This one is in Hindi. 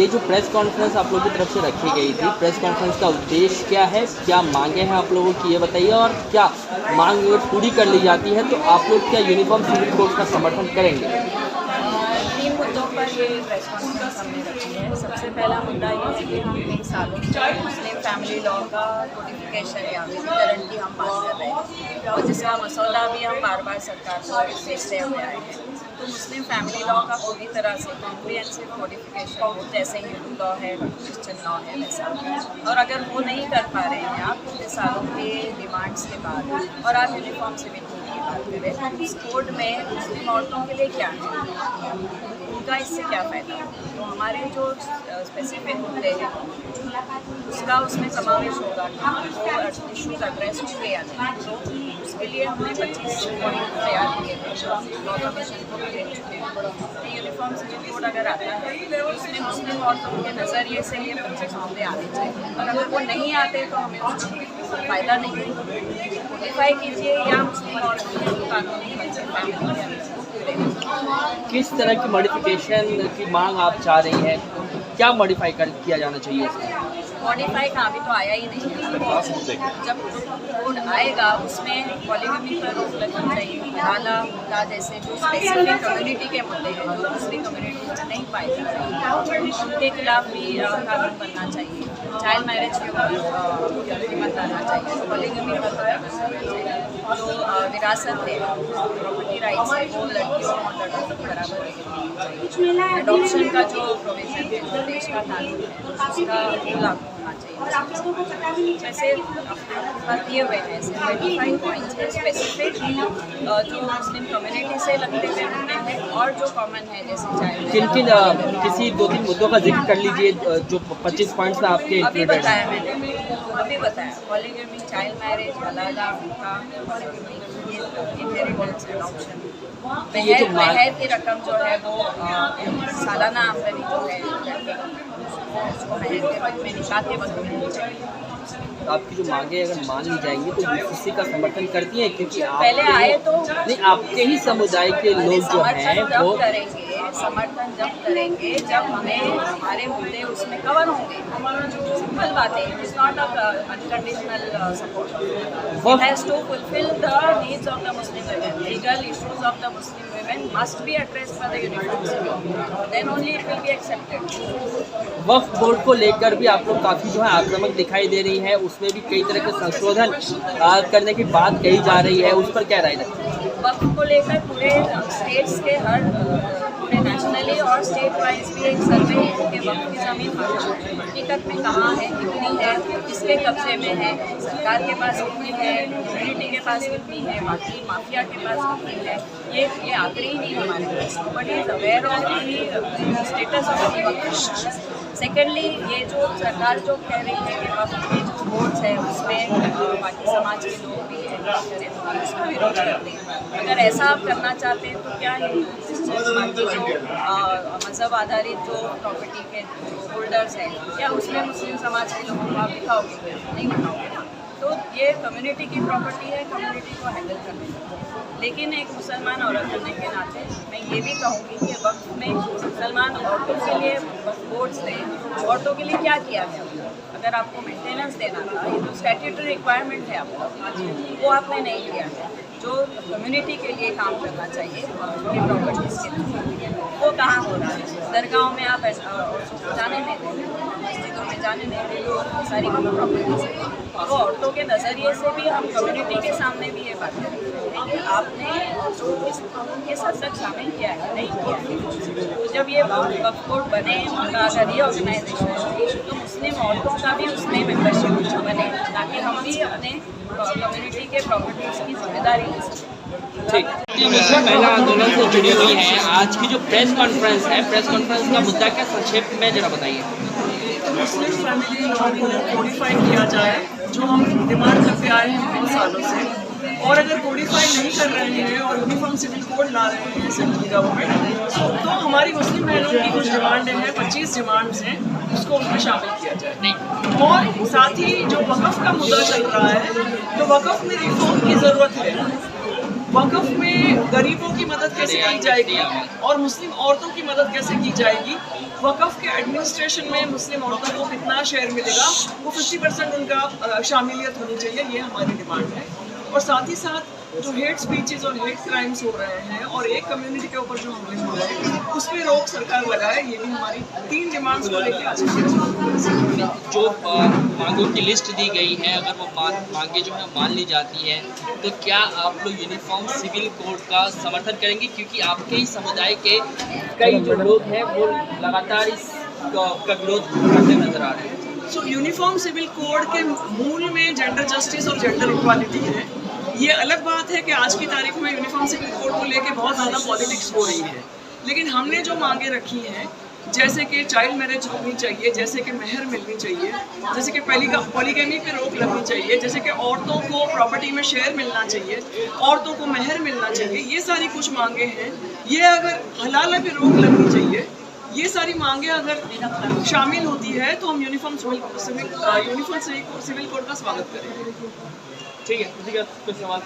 ये जो प्रेस कॉन्फ्रेंस आप लोगों की तरफ से रखी गई थी, प्रेस कॉन्फ्रेंस का उद्देश्य क्या है, क्या मांगे हैं आप लोगों की, ये बताइए। और क्या मांग अगर पूरी कर ली जाती है तो आप लोग क्या यूनिफॉर्म सिविल कोड का समर्थन करेंगे? 3 मुद्दों पर ये प्रेस कॉन्फ्रेंस हमने रखी है। सबसे पहला मुद्दा ये है कि हम कई सालों से मुस्लिम फैमिली लॉ का कोडिफिकेशन या विधिकरण की हम बात कर रहे हैं और जिसका मसौदा भी हम बार बार सरकार को भेजते हुए आए हैं। तो मुस्लिम फैमिली लॉ का पूरी तरह से कॉम्प्रिहेंसिव कोडिफिकेशन हो, जैसे हिंदू लॉ है, क्रिश्चियन लॉ है, वैसा। और अगर वो नहीं कर पा रहे हैं आप इतने सालों के डिमांड्स के बाद और आप यूनिफॉर्म सिविल कोड की बात करें तो उस कोड में मुस्लिम औरतों के लिए क्या है, उनका इससे क्या फ़ायदा। तो हमारे जो स्पेसिफिक मुद्दे हैं उसका उसमें समावेश होगा कि वो इशूज़ एड्रेस किया जाए। तो उसके लिए हमने 25 पॉइंट तैयार किए थे, लॉ कमीशन को भी दे चुके हैं। यूनिफॉर्म सिविल कोड अगर आता है तो उसमें मुस्लिम औरतों के नज़रिए से ये 25 मुद्दे आने चाहिए, और अगर वो नहीं आते तो हमें उसका फ़ायदा नहीं है। कोडिफाई कीजिए या मुस्लिम औरतों के कानूनी हक से फैमिली किस तरह की मॉडिफिकेशन की मांग आप चाह रही हैं, क्या मॉडिफाई किया जाना चाहिए इसमें? मॉडिफाई का अभी तो आया ही नहीं है। जब कोड आएगा उसमें पॉलीगमी पर रोक लगनी चाहिए, हलाला का जैसे जो स्पेसिफिक कम्युनिटी के मुद्दे हैं जो दूसरी कम्युनिटी में नहीं पाए जाते उनके खिलाफ भी कानून बनना चाहिए। चाइल्ड मैरिज के ऊपर प्रतिबंध आना चाहिए, पॉलीगमी पर प्रतिबंध आना चाहिए। जो विरासत है, प्रॉपर्टी राइट्स है, वो लड़कियों और लड़कों को बराबर चाहिए। एडॉप्शन का जो प्रोविजन है, जो देश का कानून है, उसका लागू होना चाहिए। वैसे बात ये हुए हैं 25 पॉइंट्स है स्पेसिफिक जो मुस्लिम कम्युनिटी से लगते हुए मुद्दे हैं और जो कॉमन है जैसे चाइल्ड। किन किन किसी 2-3 मुद्दों का जिक्र कर लीजिए जो 25 पॉइंट्स में आपके अभी बताया मैंने, अभी बताया पॉलीगमी, चाइल्ड मैरिज, हलाला, इनहेरिटेंस, एडॉप्शन। महर की रकम जो है वो सालाना आमदनी जो है उसको महर के वक्त में निकाह के वक्त मिलनी चाहिए। तो आपकी जो मांगे अगर मान ली जाएंगी तो यूसीसी का समर्थन करती हैं, क्योंकि पहले आए तो नहीं, आपके ही समुदाय के लोग जो हैं वो समर्थन जब करेंगे जब हमें हमारे मुद्दे उसमें कवर होंगे। सिंपल बात है, it is not unconditional support, it has to fulfil the needs of the Muslim women. Legal issues of the Muslim women must be addressed by the uniform civil, then only it will be accepted. Waqf board को लेकर भी आप लोग काफ़ी जो है आक्रामक दिखाई दे रही है, उसमें भी कई तरह के संशोधन करने की बात कही जा रही है, उस पर क्या राय रखते हैं? वक्फ को लेकर पूरे स्टेट्स के पूरे नेशनली और स्टेट वाइज भी एक सर्वे है कि वक्फ की ज़मीन हकीकत में कहाँ है, कितनी है, किसके कब्जे में है, सरकार के पास कितनी है, कम्युनिटी के पास कितनी है, बाकी माफिया के पास कितनी है। ये आंकड़े ही नहीं हमारे पास, but is aware of the status of the वक्फ। सेकेंडली, ये जो सरकार जो कह रही है कि वक्फ के जो बोर्ड्स है उसमें बाकी समाज के लोग भी एंट्री करें, तो हम उसका विरोध करते हैं। अगर ऐसा आप करना चाहते हैं तो क्या बाकी जो मज़हब आधारित जो प्रॉपर्टी के होल्डर्स हैं क्या उसमें मुस्लिम समाज के लोगों को आप दिखाओगे? क्या नहीं दिखाओगे। तो ये कम्युनिटी की प्रॉपर्टी है, कम्युनिटी को हैंडल करने की। लेकिन एक मुसलमान औरत होने के नाते मैं ये भी कहूँगी कि वक्त में मुसलमान औरतों के लिए बोर्ड्स ने औरतों के लिए क्या किया है। अगर आपको मेंटेनेंस देना था, ये तो स्टैट्यूटरी रिक्वायरमेंट है आपका, वो आपने नहीं किया है। जो कम्युनिटी के लिए काम करना चाहिए अपनी प्रॉपर्टीज़ के लिए, वो कहाँ हो रहा है। दरगाहों में आप ऐसा जाने नहीं देते, मस्जिदों में जाने नहीं देते, सारी प्रॉपर्टीज़ है। वो औरतों के नज़रिए से भी हम कम्युनिटी के सामने भी ये बात करें कि आपने जो इस कानून के साथ तक शामिल किया है नहीं किया है। तो जब ये वक्फ बोर्ड बने, उनका अगर रीऑर्गेनाइजेशन हो तो मुस्लिम औरतों का भी उसमें मेंबरशिप बने, ताकि हम भी अपने कम्युनिटी के प्रॉपर्टीज़ की जिम्मेदारी ले सकें। ठीक, महिला आंदोलन से जुड़ी हुई है। आज की जो प्रेस कॉन्फ्रेंस है, प्रेस कॉन्फ्रेंस का मुद्दा क्या संक्षेप में जरा बताइए। मुस्लिम फैमिली लॉ को कोडिफाई किया जाए, जो हम डिमांड करते आए हैं बहुत सालों से, और अगर कोडिफाई नहीं कर रहे हैं और यूनिफॉर्म सिविल कोड ला रहे हैं सेंट्रल गवर्नमेंट, तो हमारी मुस्लिम बहनों की कुछ डिमांडें हैं, 25 डिमांड्स हैं, उसको उसमें शामिल किया जाए। और साथ ही जो वक़्फ़ का मुद्दा चल रहा है, तो वक़्फ़ में रिफॉर्म की ज़रूरत है। वक़्फ़ में गरीबों की मदद कैसे की जाएगी और मुस्लिम औरतों की मदद कैसे की जाएगी, वक़्फ़ के एडमिनिस्ट्रेशन में मुस्लिम औरतों को कितना शेयर मिलेगा, वो 50% उनका शामिलियत होनी चाहिए, ये हमारी डिमांड है। और साथ ही साथ जो हेट स्पीचेस और हेट क्राइम्स हो रहे हैं और एक कम्युनिटी के ऊपर जो हमले हो रहे हैं उस पर रोक सरकार लगाए, ये भी हमारी 3 डिमांड्स को लेकर आज जो मांगों की लिस्ट दी गई है, अगर वो मांगे जो है मान ली जाती है, तो क्या आप लोग यूनिफॉर्म सिविल कोड का समर्थन करेंगे? क्योंकि आपके ही समुदाय के कई जो लोग हैं वो लगातार इसका विरोध करते नजर आ रहे हैं। सो यूनिफॉर्म सिविल कोड के मूल में जेंडर जस्टिस और जेंडर इक्वालिटी है। ये अलग बात है कि आज की तारीख में यूनिफॉर्म सिविल कोड को लेके बहुत ज़्यादा पॉलिटिक्स हो रही है, लेकिन हमने जो मांगे रखी हैं, जैसे कि चाइल्ड मैरिज होनी चाहिए, जैसे कि मेहर मिलनी चाहिए, जैसे कि पॉलीगैमी पे रोक लगनी चाहिए, जैसे कि औरतों को प्रॉपर्टी में शेयर मिलना चाहिए, औरतों को मेहर मिलना चाहिए, ये सारी कुछ मांगे हैं। ये अगर हलाला पे रोक लगनी चाहिए, ये सारी मांगे अगर शामिल होती है तो हम यूनिफॉर्म सिविल कोड का स्वागत करेंगे। ठीक है, उसी का कुछ सवाल